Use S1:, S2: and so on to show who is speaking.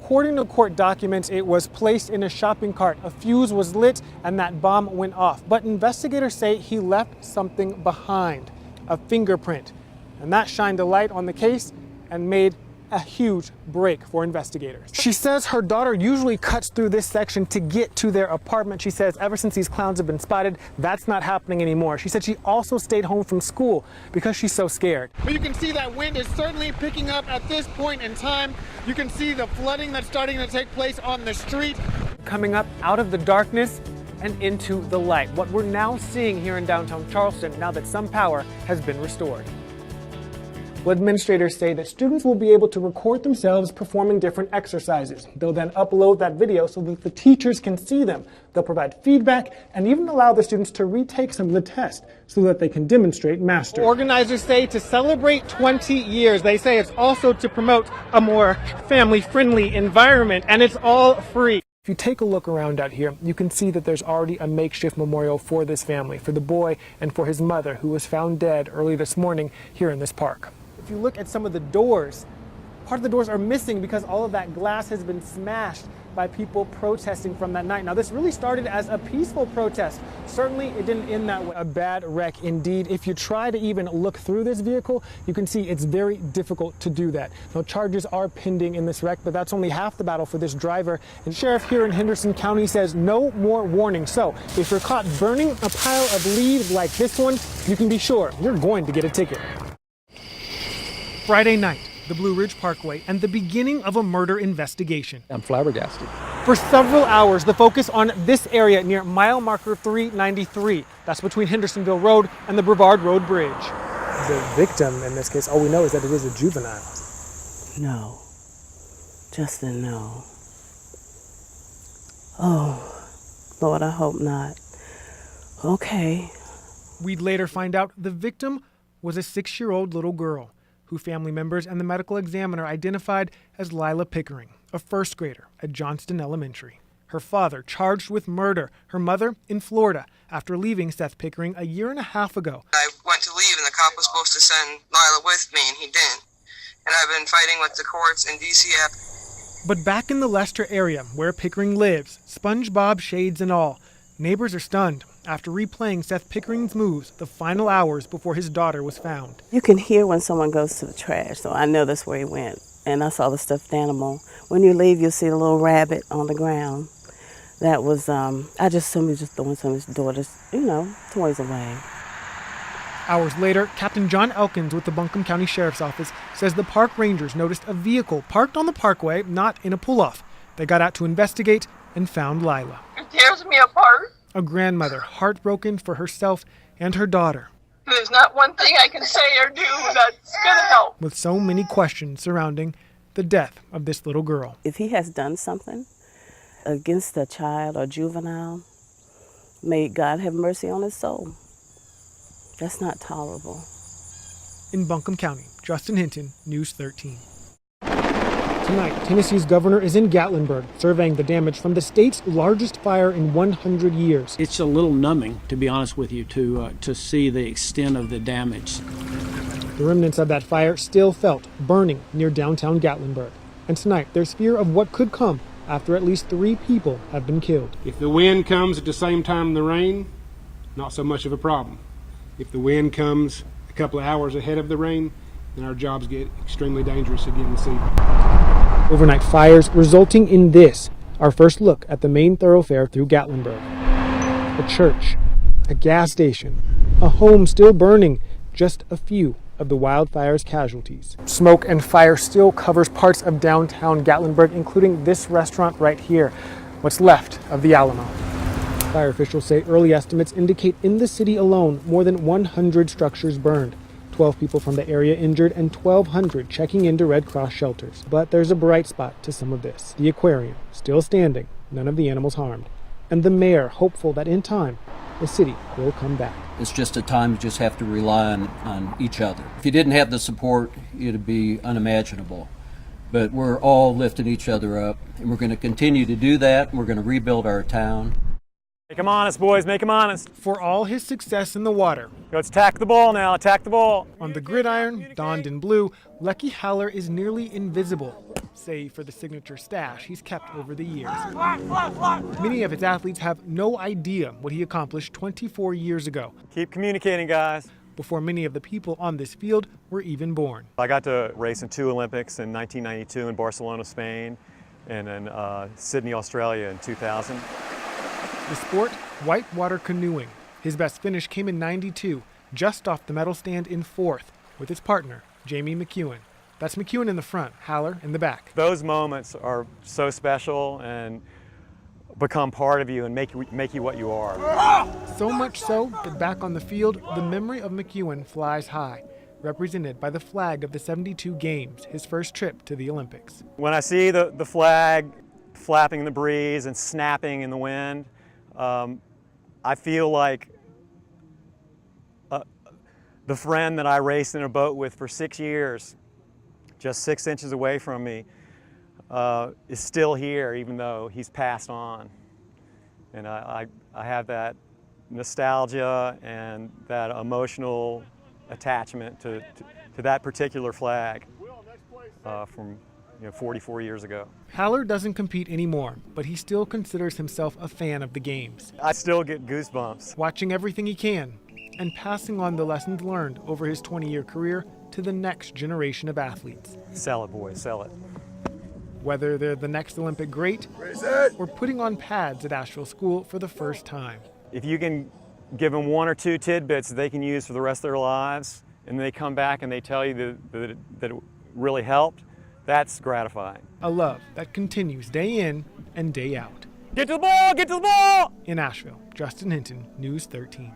S1: According to court documents, it was placed in a shopping cart. A fuse was lit and that bomb went off. But investigators say he left something behind, a fingerprint. And that shined a light on the case and made a huge break for investigators. She says her daughter usually cuts through this section to get to their apartment. She says ever since these clowns have been spotted, that's not happening anymore. She said she also stayed home from school because she's so scared. But you can see that wind is certainly picking up at this point in time. You can see the flooding that's starting to take place on the street. Coming up out of the darkness and into the light. What we're now seeing here in downtown Charleston now that some power has been restored. Well, administrators say that students will be able to record themselves performing different exercises. They'll then upload that video so that the teachers can see them. They'll provide feedback and even allow the students to retake some of the tests so that they can demonstrate mastery. Organizers say to celebrate 20 years, they say it's also to promote a more family-friendly environment, and it's all free. If you take a look around out here, you can see that there's already a makeshift memorial for this family, for the boy and for his mother, who was found dead early this morning here in this park. If you look at some of the doors, part of the doors are missing because all of that glass has been smashed by people protesting from that night. Now, this really started as a peaceful protest. Certainly, it didn't end that way. A bad wreck indeed. If you try to even look through this vehicle, you can see it's very difficult to do that. Now, charges are pending in this wreck, but that's only half the battle for this driver. And sheriff here in Henderson County says no more warning. So, if you're caught burning a pile of leaves like this one, you can be sure you're going to get a ticket. Friday night, the Blue Ridge Parkway, and the beginning of a murder investigation.
S2: I'm flabbergasted.
S1: For several hours, the focus on this area near mile marker 393. That's between Hendersonville Road and the Brevard Road Bridge. The victim in this case, all we know is that it is a juvenile.
S3: No. Justin, no. Oh, Lord, I hope not. Okay.
S1: We'd later find out the victim was a 6-year-old little girl, who family members and the medical examiner identified as Lila Pickering, a first grader at Johnston Elementary. Her father charged with murder, her mother in Florida after leaving Seth Pickering a year and a half ago.
S4: I went to leave and the cop was supposed to send Lila with me and he didn't. And I've been fighting with the courts in D.C.
S1: But back in the Leicester area where Pickering lives, SpongeBob shades and all, neighbors are stunned after replaying Seth Pickering's moves the final hours before his daughter was found.
S3: You can hear when someone goes to the trash, so I know that's where he went. And I saw the stuffed animal. When you leave, you'll see the little rabbit on the ground. That was, I just assumed he was just throwing some of his daughter's, toys away.
S1: Hours later, Captain John Elkins with the Buncombe County Sheriff's Office says the park rangers noticed a vehicle parked on the parkway, not in a pull-off. They got out to investigate and found Lila.
S4: It tears me apart.
S1: A grandmother heartbroken for herself and her daughter.
S4: There's not one thing I can say or do that's going to help.
S1: With so many questions surrounding the death of this little girl.
S3: If he has done something against a child or juvenile, may God have mercy on his soul. That's not tolerable.
S1: In Buncombe County, Justin Hinton, News 13. Tonight, Tennessee's governor is in Gatlinburg, surveying the damage from the state's largest fire in 100 years.
S5: It's a little numbing, to be honest with you, to see the extent of the damage.
S1: The remnants of that fire still felt, burning near downtown Gatlinburg. And tonight, there's fear of what could come after at least 3 people have been killed.
S6: If the wind comes at the same time the rain, not so much of a problem. If the wind comes a couple of hours ahead of the rain, then our jobs get extremely dangerous again this evening.
S1: Overnight fires resulting in this, our first look at the main thoroughfare through Gatlinburg. A church, a gas station, a home still burning, just a few of the wildfire's casualties. Smoke and fire still covers parts of downtown Gatlinburg, including this restaurant right here, what's left of the Alamo. Fire officials say early estimates indicate in the city alone more than 100 structures burned. 12 people from the area injured and 1,200 checking into Red Cross shelters. But there's a bright spot to some of this. The aquarium, still standing, none of the animals harmed. And the mayor hopeful that in time, the city will come back.
S2: It's just a time you just have to rely on each other. If you didn't have the support, it'd be unimaginable. But we're all lifting each other up, and we're going to continue to do that, and we're going to rebuild our town.
S7: Make them honest, boys. Make them honest.
S1: For all his success in the water,
S7: Let's attack the ball now. Attack the ball.
S1: on the gridiron, donned in blue, Lucky Haller is nearly invisible, save for the signature stash he's kept over the years. Many of his athletes have no idea what he accomplished 24 years ago,
S7: Keep communicating, guys.
S1: before many of the people on this field were even born.
S7: I got to race in 2 Olympics in 1992 in Barcelona, Spain, and in Sydney, Australia in 2000.
S1: The sport, whitewater canoeing. His best finish came in '92, just off the medal stand in 4th, with his partner, Jamie McEwen. That's McEwen in the front, Haller in the back.
S7: Those moments are so special and become part of you and make you what you are.
S1: So much so that back on the field, the memory of McEwen flies high, represented by the flag of the '72 Games, his first trip to the Olympics.
S7: When I see the flag flapping in the breeze and snapping in the wind, I feel like the friend that I raced in a boat with for 6 years, just 6 inches away from me, is still here, even though he's passed on. And I have that nostalgia and that emotional attachment to that particular flag from 44 years ago.
S1: Haller doesn't compete anymore, but he still considers himself a fan of the Games,
S7: I still get goosebumps.
S1: watching everything he can and passing on the lessons learned over his 20-year career to the next generation of athletes.
S7: Sell it, boys, sell it.
S1: Whether they're the next Olympic great or putting on pads at Asheville School for the first time.
S7: If you can give them 1 or 2 tidbits that they can use for the rest of their lives, and they come back and they tell you that it really helped, that's gratifying.
S1: A love that continues day in and day out.
S7: Get to the ball! Get to the ball!
S1: In Asheville, Justin Hinton, News 13.